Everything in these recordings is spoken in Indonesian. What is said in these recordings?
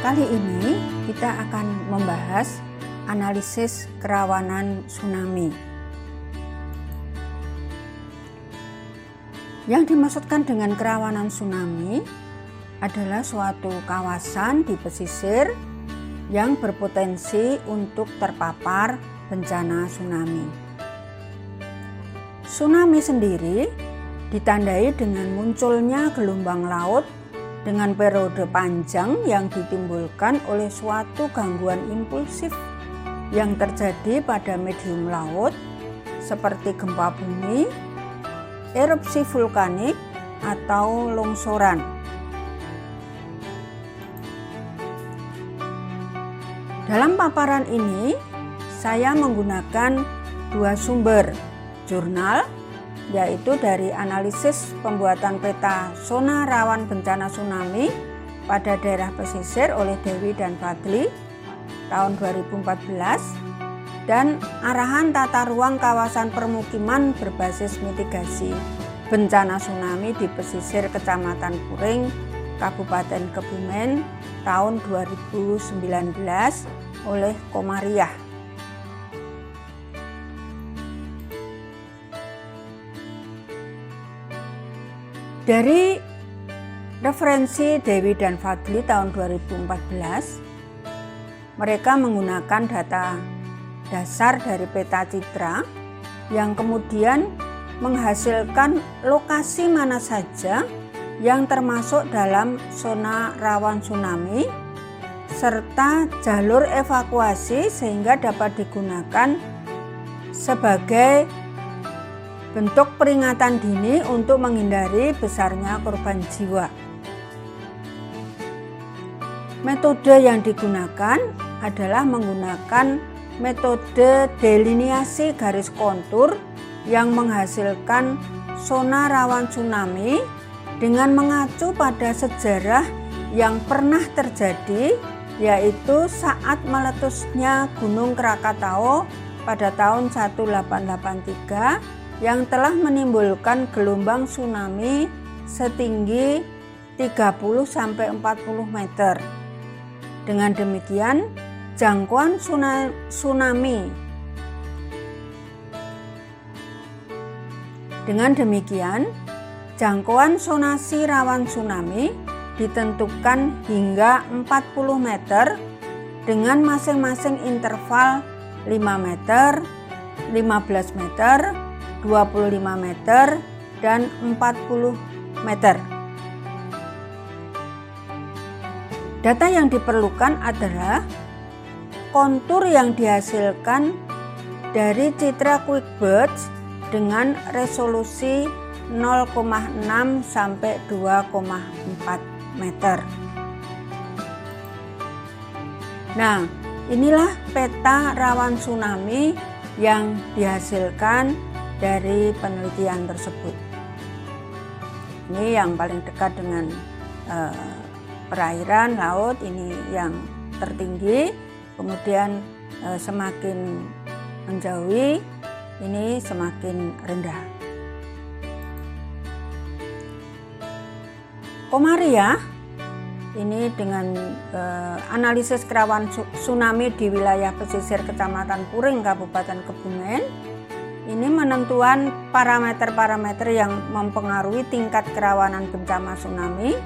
Kali ini kita akan membahas analisis kerawanan tsunami. Yang dimaksudkan dengan kerawanan tsunami adalah suatu kawasan di pesisir yang berpotensi untuk terpapar bencana tsunami. Tsunami sendiri ditandai dengan munculnya gelombang laut dengan periode panjang yang ditimbulkan oleh suatu gangguan impulsif yang terjadi pada medium laut seperti gempa bumi, erupsi vulkanik, atau longsoran. Dalam paparan ini, saya menggunakan dua sumber jurnal, yaitu dari analisis pembuatan peta zona rawan bencana tsunami pada daerah pesisir oleh Dewi dan Fadli tahun 2014 dan arahan tata ruang kawasan permukiman berbasis mitigasi bencana tsunami di pesisir Kecamatan Puring, Kabupaten Kebumen tahun 2019 oleh Komariah. Dari referensi Dewi dan Fadli tahun 2014, mereka menggunakan data dasar dari peta citra yang kemudian menghasilkan lokasi mana saja yang termasuk dalam zona rawan tsunami serta jalur evakuasi sehingga dapat digunakan sebagai bentuk peringatan dini untuk menghindari besarnya korban jiwa. Metode yang digunakan adalah menggunakan metode delineasi garis kontur yang menghasilkan zona rawan tsunami dengan mengacu pada sejarah yang pernah terjadi, yaitu saat meletusnya Gunung Krakatau pada tahun 1883 yang telah menimbulkan gelombang tsunami setinggi 30-40 meter. Dengan demikian, jangkauan tsunami jangkauan zonasi rawan tsunami ditentukan hingga 40 meter dengan masing-masing interval 5 meter, 15 meter, 25 meter, dan 40 meter. Data yang diperlukan adalah kontur yang dihasilkan dari citra QuickBird dengan resolusi 0,6 sampai 2,4 meter. Nah, inilah peta rawan tsunami yang dihasilkan dari penelitian tersebut. Ini yang paling dekat dengan perairan laut, ini yang tertinggi, kemudian semakin menjauhi, ini semakin rendah. Komariah ini dengan analisis kerawanan tsunami di wilayah pesisir Kecamatan Puring, Kabupaten Kebumen, ini menentukan parameter-parameter yang mempengaruhi tingkat kerawanan bencana tsunami.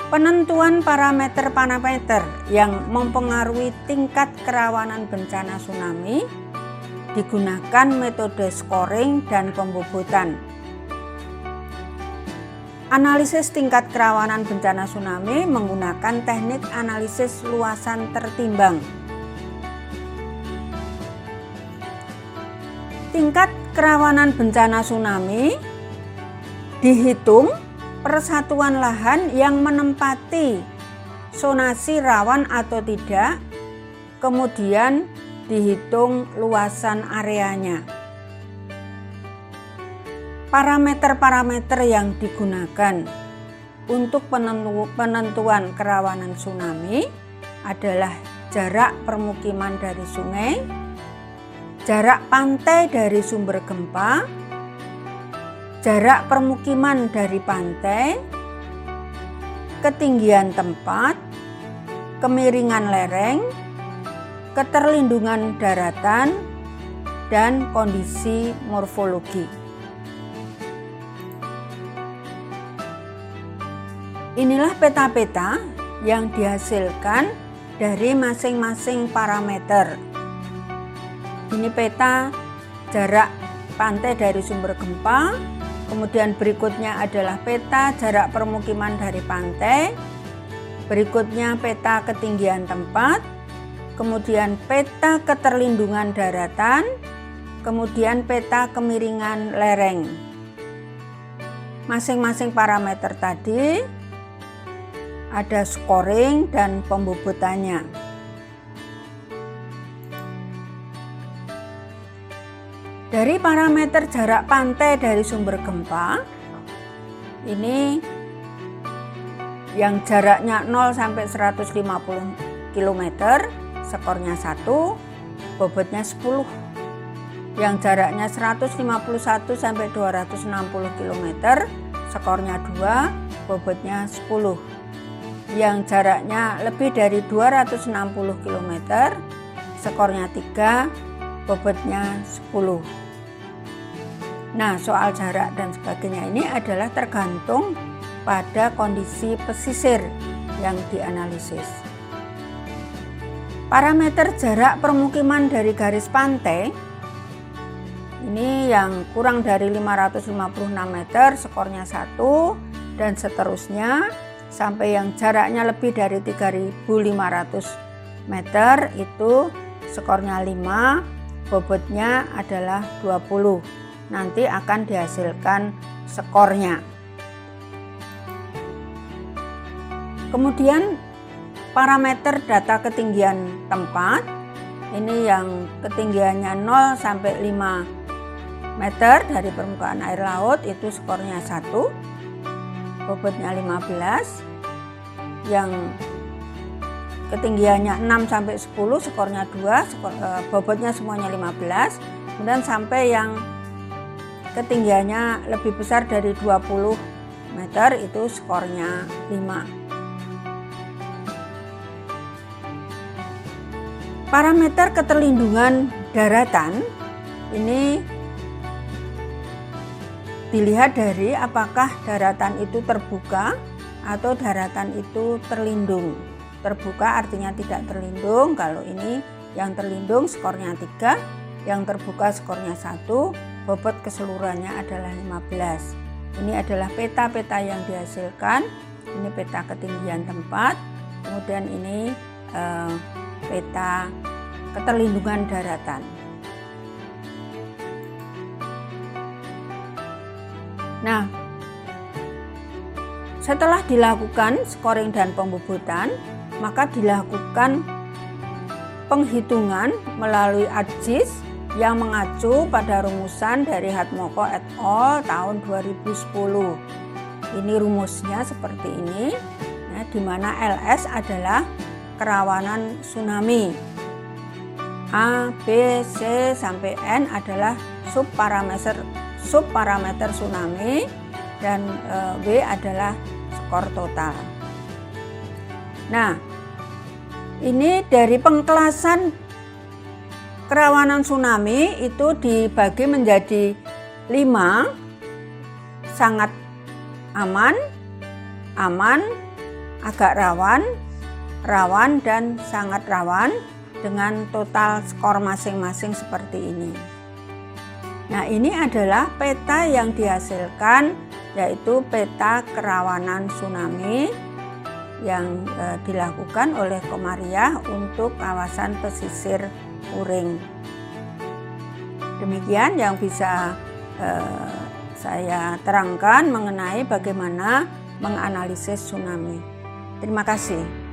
Penentuan parameter-parameter yang mempengaruhi tingkat kerawanan bencana tsunami digunakan metode scoring dan pembobotan. Analisis tingkat kerawanan bencana tsunami menggunakan teknik analisis luasan tertimbang. Tingkat kerawanan bencana tsunami dihitung persatuan lahan yang menempati zonasi rawan atau tidak, kemudian dihitung luasan areanya. Parameter-parameter yang digunakan untuk penentuan kerawanan tsunami adalah jarak permukiman dari sungai, jarak pantai dari sumber gempa, jarak permukiman dari pantai, ketinggian tempat, kemiringan lereng, keterlindungan daratan, dan kondisi morfologi. Inilah peta-peta yang dihasilkan dari masing-masing parameter. Ini peta jarak pantai dari sumber gempa, kemudian berikutnya adalah peta jarak permukiman dari pantai, berikutnya peta ketinggian tempat, kemudian peta keterlindungan daratan, kemudian peta kemiringan lereng. Masing-masing parameter tadi ada scoring dan pembobotannya. Dari parameter jarak pantai dari sumber gempa, ini yang jaraknya 0 sampai 150 km, skornya 1, bobotnya 10. Yang jaraknya 151 sampai 260 km, skornya 2, bobotnya 10. Yang jaraknya lebih dari 260 km, skornya 3, bobotnya 10. Nah, soal jarak dan sebagainya ini adalah tergantung pada kondisi pesisir yang dianalisis. Parameter jarak permukiman dari garis pantai ini yang kurang dari 556 meter, skornya 1, dan seterusnya sampai yang jaraknya lebih dari 3.500 meter itu skornya 5, bobotnya adalah 20. Nanti akan dihasilkan skornya. Kemudian parameter data ketinggian tempat, ini yang ketinggiannya 0 sampai 5 meter dari permukaan air laut itu skornya 1, bobotnya 15. Yang ketinggiannya 6 sampai 10 skornya 2, bobotnya semuanya 15. Kemudian sampai yang ketinggiannya lebih besar dari 20 meter itu skornya 5. Parameter keterlindungan daratan ini dilihat dari apakah daratan itu terbuka atau daratan itu terlindung. Terbuka artinya tidak terlindung, kalau ini yang terlindung skornya 3, yang terbuka skornya 1, bobot keseluruhannya adalah 15. Ini adalah peta-peta yang dihasilkan, ini peta ketinggian tempat, kemudian ini peta keterlindungan daratan. Nah, setelah dilakukan scoring dan pembobotan, maka dilakukan penghitungan melalui ArcGIS yang mengacu pada rumusan dari Hatmoko et al. Tahun 2010. Ini rumusnya seperti ini, ya, di mana LS adalah kerawanan tsunami, A, B, C sampai N adalah subparameter tsunami, dan W adalah skor total. Nah, ini dari pengkelasan kerawanan tsunami itu dibagi menjadi 5, sangat aman, agak rawan, dan sangat rawan, dengan total skor masing-masing seperti ini. Nah, ini adalah peta yang dihasilkan, yaitu peta kerawanan tsunami yang dilakukan oleh Komariah untuk kawasan pesisir Uring. Demikian yang bisa saya terangkan mengenai bagaimana menganalisis tsunami. Terima kasih.